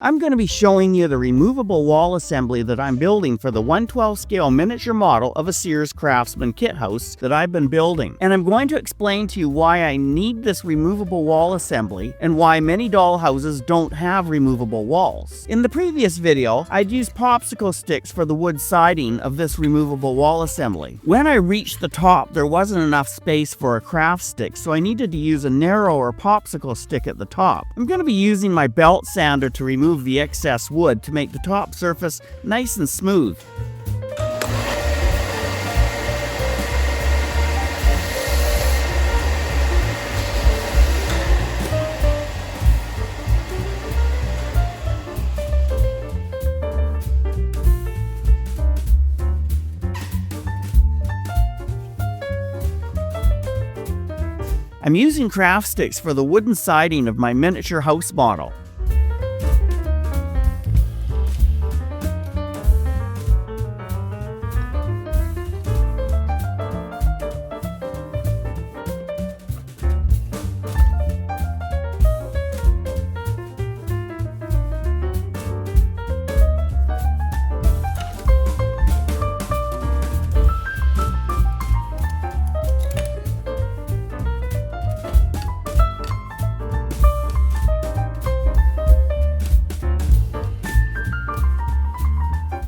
I'm going to be showing you the removable wall assembly that I'm building for the 1/12 scale miniature model of a Sears Craftsman kit house that I've been building. And I'm going to explain to you why I need this removable wall assembly and why many doll houses don't have removable walls. In the previous video, I'd used popsicle sticks for the wood siding of this removable wall assembly. When I reached the top, there wasn't enough space for a craft stick, so I needed to use a narrower popsicle stick at the top. I'm going to be using my belt sander to remove the excess wood to make the top surface nice and smooth. I'm using craft sticks for the wooden siding of my miniature house model.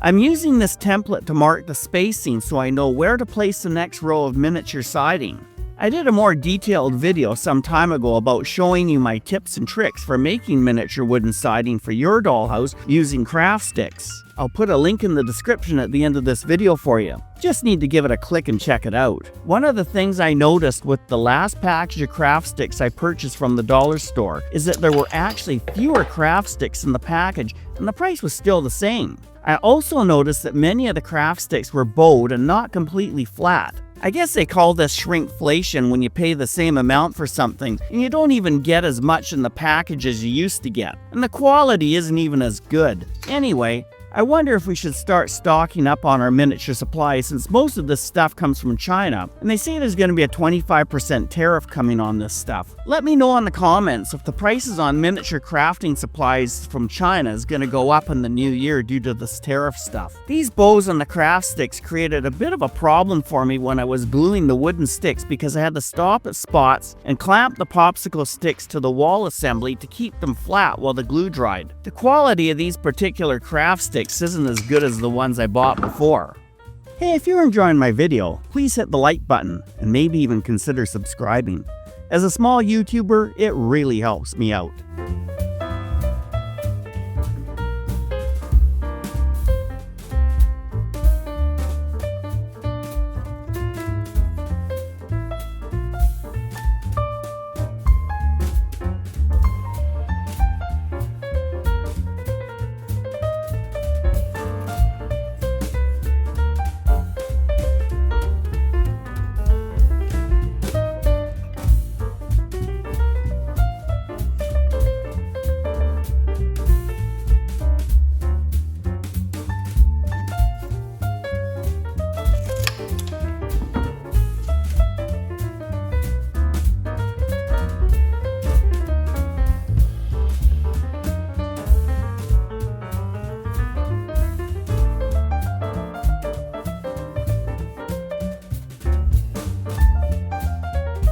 I'm using this template to mark the spacing so I know where to place the next row of miniature siding. I did a more detailed video some time ago about showing you my tips and tricks for making miniature wooden siding for your dollhouse using craft sticks. I'll put a link in the description at the end of this video for you. Just need to give it a click and check it out. One of the things I noticed with the last package of craft sticks I purchased from the dollar store is that there were actually fewer craft sticks in the package and the price was still the same. I also noticed that many of the craft sticks were bowed and not completely flat. I guess they call this shrinkflation when you pay the same amount for something and you don't even get as much in the package as you used to get. And the quality isn't even as good. Anyway, I wonder if we should start stocking up on our miniature supplies since most of this stuff comes from China, and they say there's going to be a 25% tariff coming on this stuff. Let me know in the comments if the prices on miniature crafting supplies from China is going to go up in the new year due to this tariff stuff. These bows on the craft sticks created a bit of a problem for me when I was gluing the wooden sticks because I had to stop at spots and clamp the popsicle sticks to the wall assembly to keep them flat while the glue dried. The quality of these particular craft sticks isn't as good as the ones I bought before. Hey, if you're enjoying my video, please hit the like button and maybe even consider subscribing. As a small YouTuber, it really helps me out.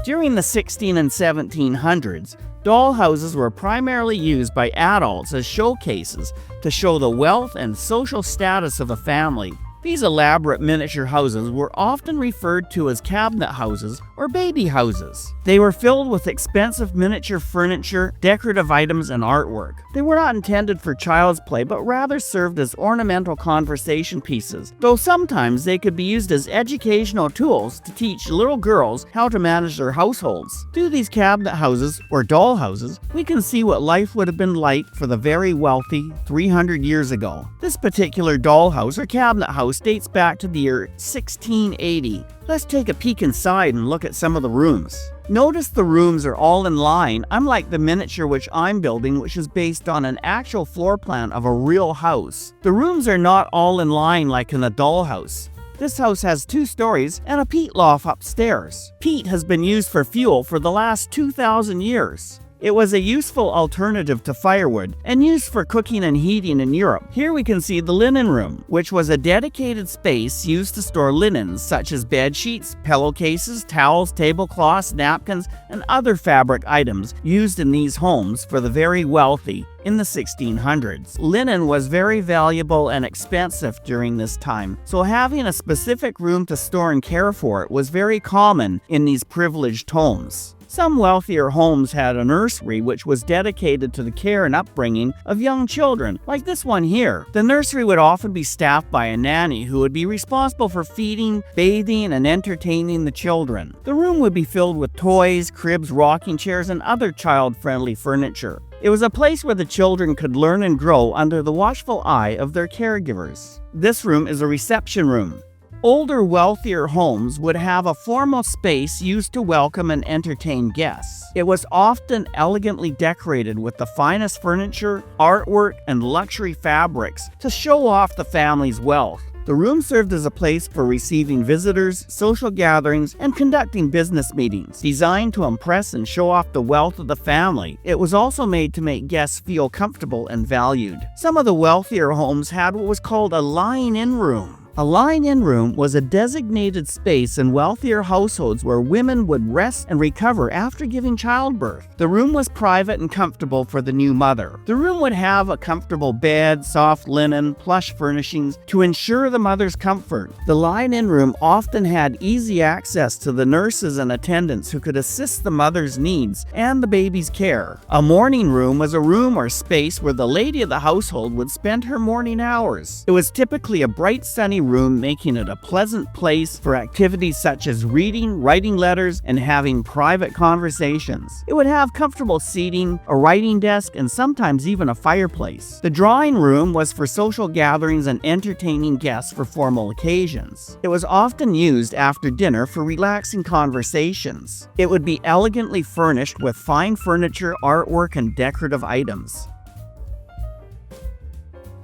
During the 1600s and 1700s, doll houses were primarily used by adults as showcases to show the wealth and social status of a family. These elaborate miniature houses were often referred to as cabinet houses or baby houses. They were filled with expensive miniature furniture, decorative items, and artwork. They were not intended for child's play, but rather served as ornamental conversation pieces, though sometimes they could be used as educational tools to teach little girls how to manage their households. Through these cabinet houses, or doll houses, we can see what life would have been like for the very wealthy 300 years ago. This particular doll house or cabinet house dates back to the year 1680. Let's take a peek inside and look at some of the rooms. Notice the rooms are all in line, unlike the miniature which I'm building, which is based on an actual floor plan of a real house. The rooms are not all in line like in a doll house. This house has 2 stories and a peat loft upstairs. Peat has been used for fuel for the last 2,000 years. It was a useful alternative to firewood and used for cooking and heating in Europe. Here we can see the linen room, which was a dedicated space used to store linens such as bed sheets, pillowcases, towels, tablecloths, napkins, and other fabric items used in these homes for the very wealthy in the 1600s. Linen was very valuable and expensive during this time, so having a specific room to store and care for it was very common in these privileged homes. Some wealthier homes had a nursery which was dedicated to the care and upbringing of young children, like this one here. The nursery would often be staffed by a nanny who would be responsible for feeding, bathing, and entertaining the children. The room would be filled with toys, cribs, rocking chairs, and other child-friendly furniture. It was a place where the children could learn and grow under the watchful eye of their caregivers. This room is a reception room. Older, wealthier homes would have a formal space used to welcome and entertain guests. It was often elegantly decorated with the finest furniture, artwork, and luxury fabrics to show off the family's wealth. The room served as a place for receiving visitors, social gatherings, and conducting business meetings. Designed to impress and show off the wealth of the family, it was also made to make guests feel comfortable and valued. Some of the wealthier homes had what was called a lying-in room. A lying-in room was a designated space in wealthier households where women would rest and recover after giving childbirth. The room was private and comfortable for the new mother. The room would have a comfortable bed, soft linen, plush furnishings to ensure the mother's comfort. The lying-in room often had easy access to the nurses and attendants who could assist the mother's needs and the baby's care. A morning room was a room or space where the lady of the household would spend her morning hours. It was typically a bright, sunny room, making it a pleasant place for activities such as reading, writing letters, and having private conversations. It would have comfortable seating, a writing desk, and sometimes even a fireplace. The drawing room was for social gatherings and entertaining guests for formal occasions. It was often used after dinner for relaxing conversations. It would be elegantly furnished with fine furniture, artwork, and decorative items.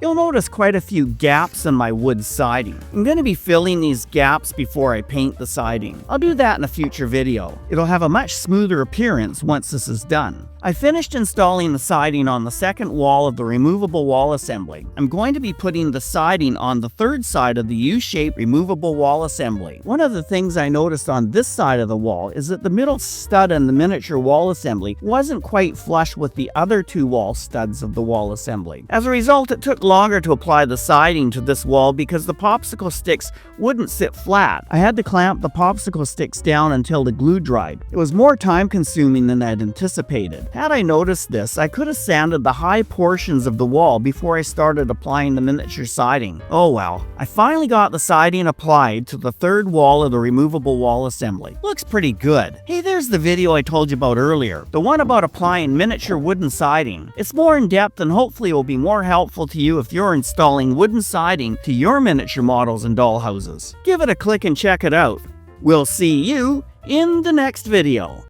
You'll notice quite a few gaps in my wood siding. I'm going to be filling these gaps before I paint the siding. I'll do that in a future video. It'll have a much smoother appearance once this is done. I finished installing the siding on the second wall of the removable wall assembly. I'm going to be putting the siding on the third side of the U-shaped removable wall assembly. One of the things I noticed on this side of the wall is that the middle stud in the miniature wall assembly wasn't quite flush with the other two wall studs of the wall assembly. As a result, it took longer to apply the siding to this wall because the popsicle sticks wouldn't sit flat. I had to clamp the popsicle sticks down until the glue dried. It was more time consuming than I'd anticipated. Had I noticed this, I could have sanded the high portions of the wall before I started applying the miniature siding. Oh well. I finally got the siding applied to the third wall of the removable wall assembly. Looks pretty good. Hey, there's the video I told you about earlier. The one about applying miniature wooden siding. It's more in depth and hopefully will be more helpful to you if you're installing wooden siding to your miniature models and doll houses. Give it a click and check it out. We'll see you in the next video.